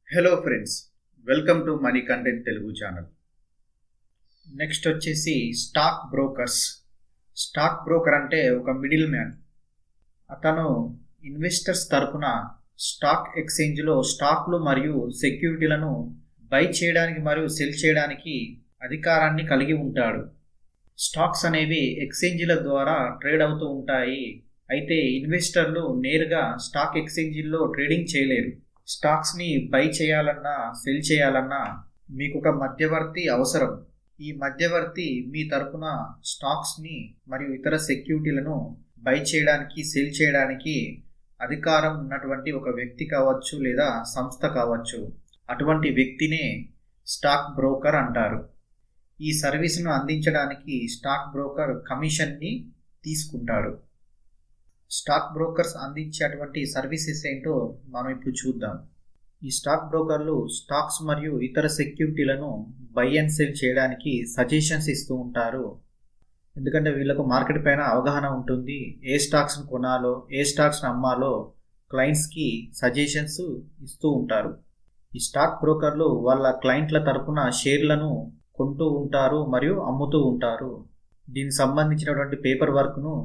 Hello friends, welcome to money content Telugu channel. Next వచ్చేసి stock brokers. Stock broker అంటే ఒక middle man. అతను investors తరపున స్టాక్ ఎక్స్చేంజ్లో స్టాక్లు మరియు సెక్యూరిటీలను బై చేయడానికి మరియు సెల్ చేయడానికి అధికారాన్ని కలిగి ఉంటాడు. స్టాక్స్ అనేవి ఎక్స్చేంజీల ద్వారా ట్రేడ్ అవుతూ ఉంటాయి. అయితే ఇన్వెస్టర్లు నేరుగా స్టాక్ ఎక్స్చేంజీల్లో ట్రేడింగ్ చేయలేరు. స్టాక్స్ని బై చేయాలన్నా సెల్ చేయాలన్నా మీకు ఒక మధ్యవర్తి అవసరం. ఈ మధ్యవర్తి మీ తరపున స్టాక్స్ని మరియు ఇతర సెక్యూరిటీలను బై చేయడానికి సెల్ చేయడానికి అధికారం ఉన్నటువంటి ఒక వ్యక్తి కావచ్చు లేదా సంస్థ కావచ్చు. అటువంటి వ్యక్తినే స్టాక్ బ్రోకర్ అంటారు. ఈ సర్వీస్ను అందించడానికి స్టాక్ బ్రోకర్ కమిషన్ని తీసుకుంటాడు. స్టాక్ బ్రోకర్స్ అందించేటువంటి సర్వీసెస్ ఏంటో మనం ఇప్పుడు చూద్దాం. ఈ స్టాక్ బ్రోకర్లు స్టాక్స్ మరియు ఇతర సెక్యూరిటీలను బై అండ్ సెల్ చేయడానికి సజెషన్స్ ఇస్తూ ఉంటారు. ఎందుకంటే వీళ్ళకు మార్కెట్ పైన అవగాహన ఉంటుంది. ఏ స్టాక్స్ను కొనాలో ఏ స్టాక్స్ను అమ్మాలో క్లయింట్స్కి సజెషన్స్ ఇస్తూ ఉంటారు. ఈ స్టాక్ బ్రోకర్లు వాళ్ళ క్లయింట్ల తరపున షేర్లను కొంటూ ఉంటారు మరియు అమ్ముతూ ఉంటారు. దీనికి సంబంధించినటువంటి పేపర్ వర్క్ను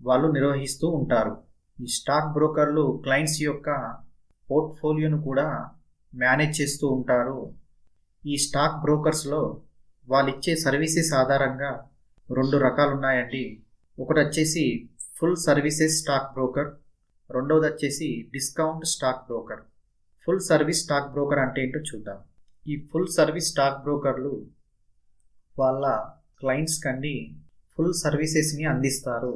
వాళ్ళు నిర్వహిస్తూ ఉంటారు. ఈ స్టాక్ బ్రోకర్లు క్లయింట్స్ యొక్క పోర్ట్ఫోలియోను కూడా మేనేజ్ చేస్తూ ఉంటారు. ఈ స్టాక్ బ్రోకర్స్లో వాళ్ళు ఇచ్చే సర్వీసెస్ ఆధారంగా 2 రకాలు ఉన్నాయండి. ఒకటి వచ్చేసి ఫుల్ సర్వీసెస్ స్టాక్ బ్రోకర్, రెండవది వచ్చేసి discount stock broker. Full service stock broker అంటే ఏంటో చూద్దాం. ఈ ఫుల్ సర్వీస్ స్టాక్ బ్రోకర్లు వాళ్ళ క్లయింట్స్ కండి ఫుల్ సర్వీసెస్ని అందిస్తారు.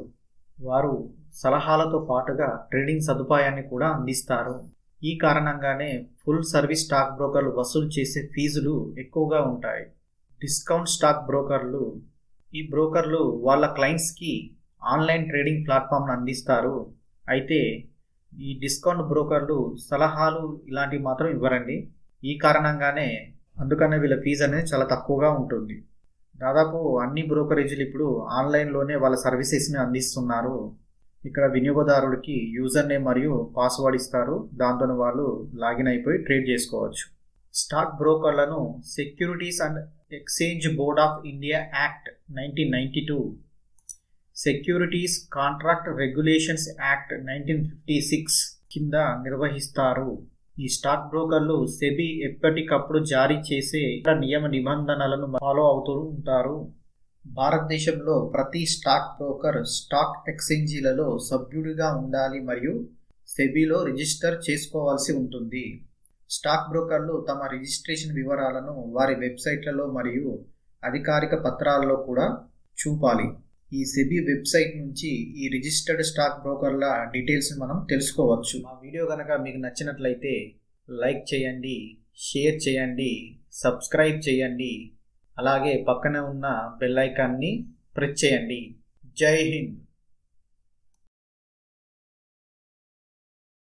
వారు సలహాలతో పాటుగా ట్రేడింగ్ సదుపాయాన్ని కూడా అందిస్తారు. ఈ కారణంగానే ఫుల్ సర్వీస్ స్టాక్ బ్రోకర్లు వసూలు చేసే ఫీజులు ఎక్కువగా ఉంటాయి. డిస్కౌంట్ స్టాక్ బ్రోకర్లు, ఈ బ్రోకర్లు వాళ్ళ క్లయింట్స్కి ఆన్లైన్ ట్రేడింగ్ ప్లాట్ఫామ్ను అందిస్తారు. అయితే ఈ డిస్కౌంట్ బ్రోకర్లు సలహాలు ఇలాంటివి మాత్రం ఇవ్వరండి. ఈ కారణంగానే అందుకనే వీళ్ళ ఫీజు అనేది చాలా తక్కువగా ఉంటుంది. దాదాపు అన్ని బ్రోకరేజీలు ఇప్పుడు ఆన్లైన్లోనే వాళ్ళ సర్వీసెస్ని అందిస్తున్నారు. ఇక్కడ వినియోగదారుడికి యూజర్ నేమ్ మరియు పాస్వర్డ్ ఇస్తారు. దాంతో వాళ్ళు లాగిన్ అయిపోయి ట్రేడ్ చేసుకోవచ్చు. స్టాక్ బ్రోకర్లను securities and exchange board of India act 1992, securities contract regulations act 1956 కింద నిర్వహిస్తారు. ఈ స్టాక్ బ్రోకర్లు సెబీ ఎప్పటికప్పుడు జారీ చేసే నియమ నిబంధనలను ఫాలో అవుతూ ఉంటారు. భారతదేశంలో ప్రతి స్టాక్ బ్రోకర్ స్టాక్ ఎక్స్చేంజీలలో సభ్యుడిగా ఉండాలి మరియు సెబీలో రిజిస్టర్ చేసుకోవాల్సి ఉంటుంది. స్టాక్ బ్రోకర్లు తమ రిజిస్ట్రేషన్ వివరాలను వారి వెబ్సైట్లలో మరియు అధికారిక పత్రాల్లో కూడా చూపాలి. ఈ సెబీ వెబ్సైట్ నుంచి ఈ రిజిస్టర్డ్ స్టాక్ బ్రోకర్ల డీటెయిల్స్ మనం తెలుసుకోవచ్చు. మా వీడియో కనుక మీకు నచ్చినట్లయితే లైక్ చేయండి, షేర్ చేయండి, సబ్స్క్రైబ్ చేయండి. అలాగే పక్కనే ఉన్న బెల్ ఐకాన్ని ప్రెస్ చేయండి. జై హింద్.